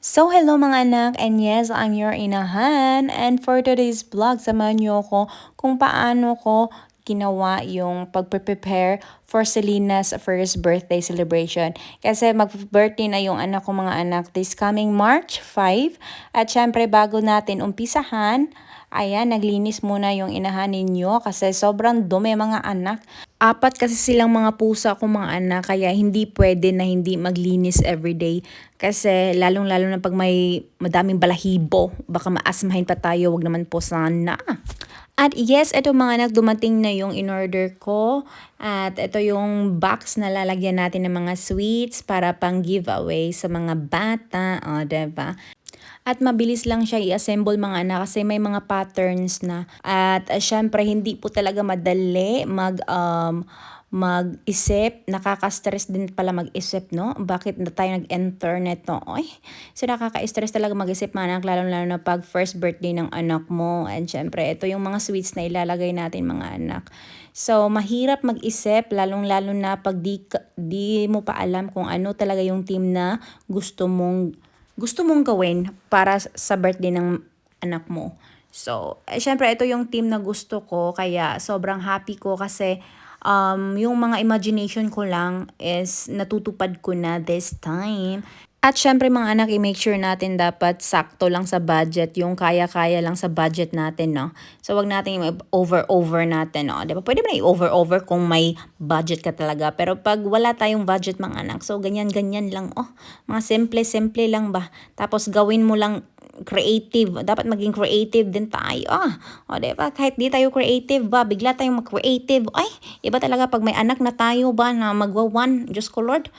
So, hello mga anak, and yes, I'm your inahan. And for today's vlog, samahan niyo ako kung paano ko ginawa yung pag-prepare for Selena's first birthday celebration. Kasi mag-birthday na yung anak ko mga anak this coming March 5. At syempre, bago natin umpisahan, ayan, naglinis muna yung inahan ninyo kasi sobrang dumi mga anak. Apat kasi silang mga pusa ko mga anak, kaya hindi pwede na hindi maglinis everyday. Kasi lalong-lalo na pag may madaming balahibo, baka maasmahin pa tayo, wag naman po sana. At yes, ito mga anak, dumating na yung in-order ko. At ito yung box na lalagyan natin ng mga sweets para pang giveaway sa mga bata. O, diba? At mabilis lang siya i-assemble mga anak kasi may mga patterns na. At syempre hindi po talaga madali mag-isip. Nakaka-stress din pala mag-isip, no? Bakit na tayo nag-enter neto? Oy. So nakaka-stress talaga mag-isip mga anak, lalo na pag first birthday ng anak mo. And syempre ito yung mga sweets na ilalagay natin mga anak. So mahirap mag-isip, lalong-lalo na pag di mo pa alam kung ano talaga yung team na gusto mong gawin para sa birthday ng anak mo. So, syempre ito yung team na gusto ko kaya sobrang happy ko kasi yung mga imagination ko lang is natutupad ko na this time. At syempre mga anak, i-make sure natin dapat sakto lang sa budget, yung kaya-kaya lang sa budget natin, no? So, wag natin over-over natin, no? Diba? Pwede ba na i-over-over kung may budget ka talaga. Pero pag wala tayong budget mga anak, so ganyan-ganyan lang, oh. Mga simple-simple lang ba? Tapos gawin mo lang creative. Dapat maging creative din tayo. O, diba? Kahit di tayo creative ba, bigla tayong mag-creative. Ay, iba talaga pag may anak na tayo ba na magwa-one. Diyos ko Lord.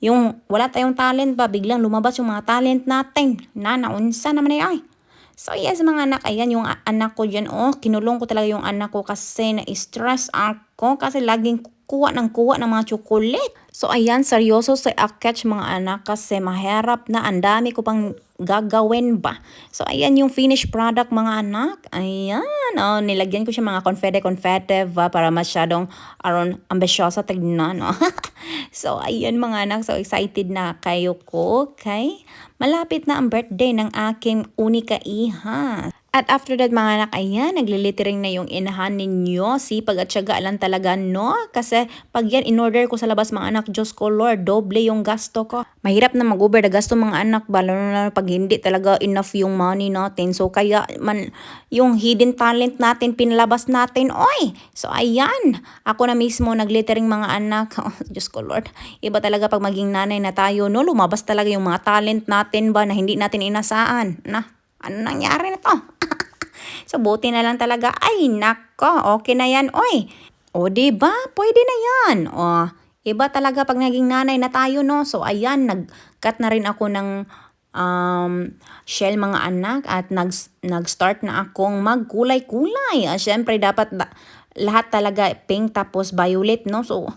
Yung wala tayong talent ba, biglang lumabas yung mga talent natin. Naunsa naman ay. So yes mga anak, ayan yung anak ko dyan. Oh, kinulong ko talaga yung anak ko kasi na-stress ako kasi laging kuha ng mga chocolate. So ayan, seryoso sa catch mga anak kasi maharap na ang dami ko pang gagawin ba. So ayan yung finished product mga anak. Ayan, oh, nilagyan ko siya mga confetti ba para masyadong ambisyosa tignan. No? So ayan mga anak, so excited na kayo ko. Okay? Malapit na ang birthday ng aking unika iha. At after that mga anak, ayan, naglilittering na yung inahan ninyo. Sipag at syaga lang talaga, no? Kasi pag yan in-order ko sa labas mga anak, Diyos ko Lord, doble yung gasto ko. Mahirap na mag-over na gasto mga anak ba, lalo na pag hindi talaga enough yung money natin. So kaya man, yung hidden talent natin, pinalabas natin, oy! So ayan, ako na mismo naglittering mga anak. Oh, Diyos ko Lord, iba talaga pag maging nanay na tayo, no? Lumabas talaga yung mga talent natin ba na hindi natin inasaan. Na, ano nangyari na to? So, buti na lang talaga. Ay, nako, okay na yan, oy. O, diba? Pwede na yan. O, iba talaga pag naging nanay na tayo, no? So, ayan, nag-cut na rin ako ng shell mga anak at nag-start na akong magkulay-kulay. Syempre, dapat lahat talaga pink tapos violet, no? So,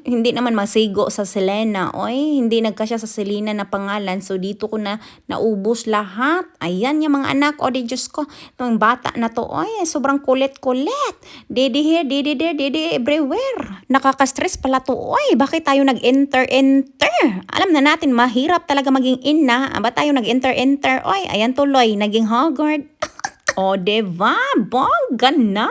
hindi naman masigo sa Selena. Oy, hindi nagkasya sa Selena na pangalan. So, dito ko na naubos lahat. Ayan yung mga anak. O, di Diyos ko. Itong bata na to. Oy, sobrang kulit-kulit. Didi here, didi there, didi everywhere. Nakaka-stress pala to. Oy, bakit tayo nag-enter? Alam na natin, mahirap talaga maging ina. Ba tayo nag-enter? Oy, ayan tuloy. Naging Hogwarts. O, diba? Bongga na!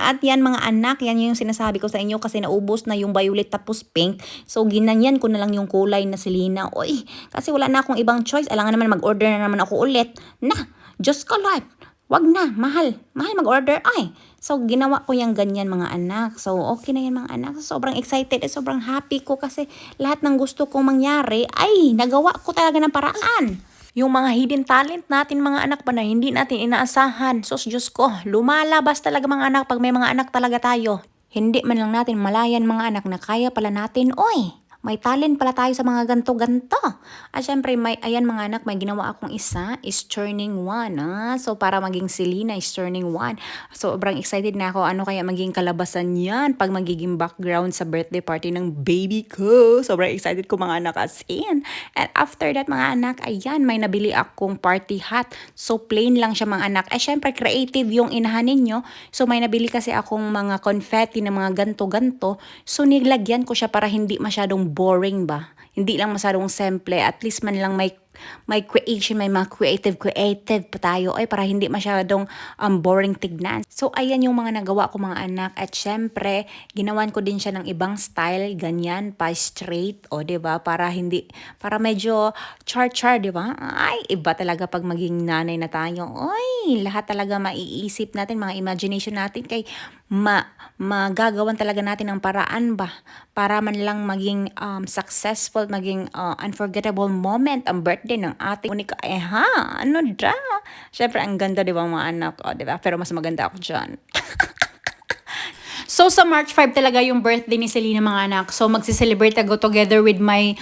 At yan mga anak, yan yung sinasabi ko sa inyo kasi naubos na yung violet tapos pink. So, ginanyan ko na lang yung kulay na Selena. Oy, kasi wala na akong ibang choice. Alangan naman mag-order na naman ako ulit. Na, Diyos ko Lord, wag na, mahal mag-order. Ay, so ginawa ko yung ganyan mga anak. So, okay na yan mga anak. Sobrang excited at sobrang happy ko kasi lahat ng gusto kong mangyari ay nagawa ko talaga ng paraan. Yung mga hidden talent natin mga anak pa na hindi natin inaasahan. Sos Diyos ko, lumalabas talaga mga anak pag may mga anak talaga tayo. Hindi man lang natin malayan mga anak na kaya pala natin, oy. May talent pala tayo sa mga ganto-ganto. At syempre, ayan mga anak, may ginawa akong isa, is turning one. So, para maging Selena is turning one. So, sobrang excited na ako. Ano kaya maging kalabasan yan pag magiging background sa birthday party ng baby ko. Sobrang excited ko mga anak as in. And after that mga anak, ayan, may nabili akong party hat. So, plain lang siya mga anak. Syempre, creative yung inahan ninyo. So, may nabili kasi akong mga confetti na mga ganto-ganto. So, nilagyan ko siya para hindi masyadong boring ba? Hindi lang masyadong simple. At least man lang may may creation, may mga creative pa tayo ay para hindi masyadong boring tignan. So ayan yung mga nagawa ko mga anak at syempre ginawan ko din siya ng ibang style, ganyan pa straight o 'di ba para medyo char 'di ba? Ay iba talaga pag maging nanay na tayo. Oy, lahat talaga maiisip natin, mga imagination natin kay magagawan talaga natin ng paraan ba para man lang maging successful, maging unforgettable moment ang birthday ng ating unika. Ano da? Syempre, ang ganda, di ba, mga anak? O, di ba? Pero mas maganda ako dyan. So, sa March 5 talaga yung birthday ni Selena mga anak. So, magsi-celebrate ako together with my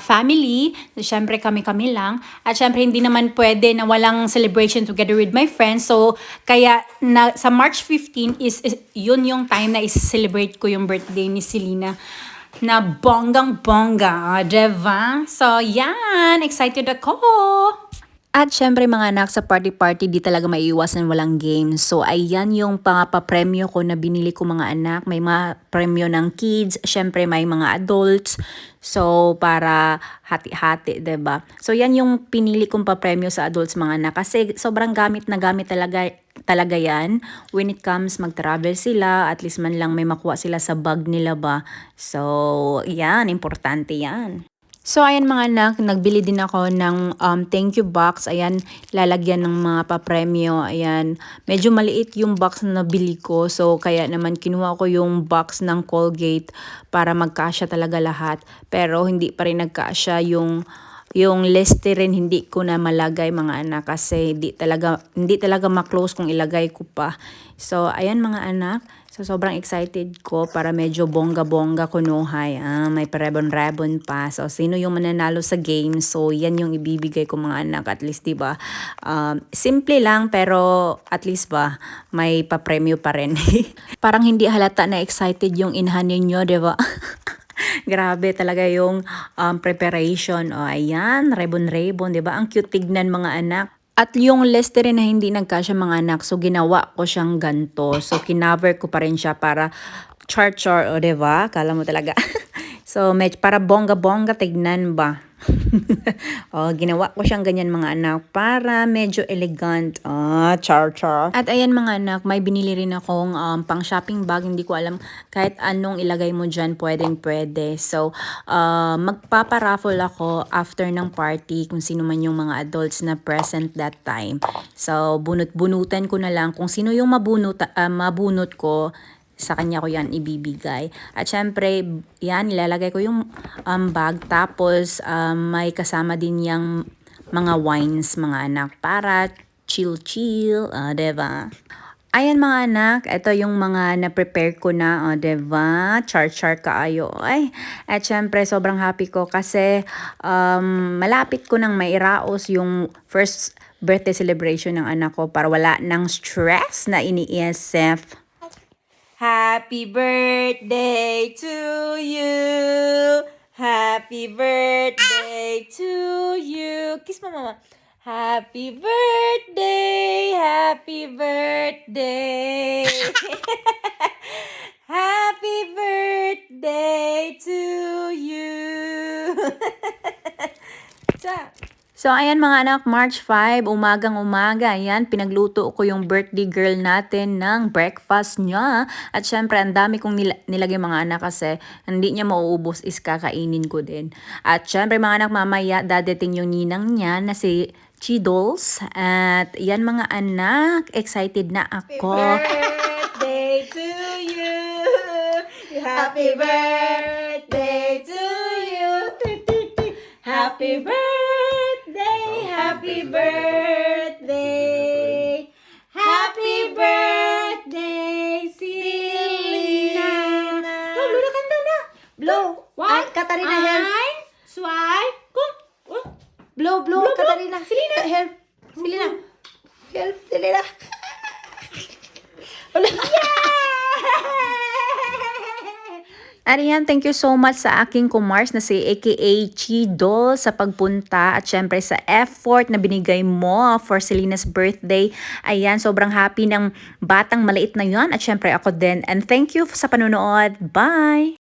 family. So, syempre, kami-kami lang. At syempre, hindi naman pwede na walang celebration together with my friends. So, kaya sa March 15 yun yung time na is-celebrate ko yung birthday ni Selena na bonggang-bongga, diba? So, yan! Excited ako! At syempre mga anak, sa party-party di talaga maiiwasan walang games. So ayan yung papremyo ko na binili ko mga anak. May mga premyo ng kids, syempre may mga adults. So para hati-hati, 'di ba? So yan yung pinili kong papremyo sa adults mga anak kasi sobrang gamit na gamit talaga yan. When it comes mag-travel sila, at least man lang may makuha sila sa bag nila ba. So yan, importante yan. So, ayan mga anak, nagbili din ako ng thank you box. Ayan, lalagyan ng mga papremyo. Ayan, medyo maliit yung box na nabili ko. So, kaya naman kinuha ko yung box ng Colgate para magkasya talaga lahat. Pero, hindi pa rin nagkasya yung Listerine, hindi ko na malagay mga anak kasi hindi talaga ma-close kung ilagay ko pa. So, ayan mga anak. So, sobrang excited ko para medyo bongga-bongga kunuhay. May parabon-rabon pa. So, sino yung mananalo sa game? So, yan yung ibibigay ko mga anak. At least, diba? Simple lang, pero at least ba, may papremyo pa rin. Parang hindi halata na excited yung inhan ninyo, diba? Grabe talaga yung preparation. O, ayan, rebon-rebon, diba? Ang cute tignan mga anak. At yung Listerine na hindi nagkasya mga anak, so ginawa ko siyang ganto. So kinover ko pa rin siya para char-char, o diba? Kala mo talaga. So para bongga-bongga tignan ba? Ginawa ko siyang ganyan mga anak para medyo elegant. Char-char. At ayan mga anak, may binili rin akong pang shopping bag. Hindi ko alam kahit anong ilagay mo dyan, pwedeng-pwede. So, magpaparaffle ako after ng party kung sino man yung mga adults na present that time. So, bunutan ko na lang kung sino yung mabunot ko. Sa kanya ko yan ibibigay. At syempre, yan, ilalagay ko yung bag. Tapos, may kasama din yung mga wines, mga anak, para chill-chill, diba? Ayan mga anak, ito yung mga na-prepare ko na, diba? Char-char kaayo. Ay, at syempre, sobrang happy ko kasi malapit ko nang mairaos yung first birthday celebration ng anak ko para wala ng stress na ini-ESF. Happy birthday to you. Happy birthday to you. Kiss mo, mama. Happy birthday. Happy birthday. Happy birthday to you. So, ayan mga anak, March 5, umagang-umaga, ayan, pinagluto ko yung birthday girl natin ng breakfast niya. At syempre, ang dami kong nilagay mga anak kasi hindi niya mauubos is kakainin ko din. At syempre mga anak, mamaya dadating yung ninang niya na si Chidolls. At yan mga anak, excited na ako. Happy birthday to you. Happy birthday to you. Happy birthday. Happy birthday. Happy birthday, Selena. Blow, blow na kanta na. Blow. Ay, Katarina, help. Swipe. Blow, blow, Katarina. Selena, help. Selena. Help, Selena. At yan, thank you so much sa aking kumars na si aka Chido sa pagpunta at syempre sa effort na binigay mo for Selena's birthday. Ayan, sobrang happy ng batang maliit na yon at syempre ako din. And thank you sa panonood. Bye!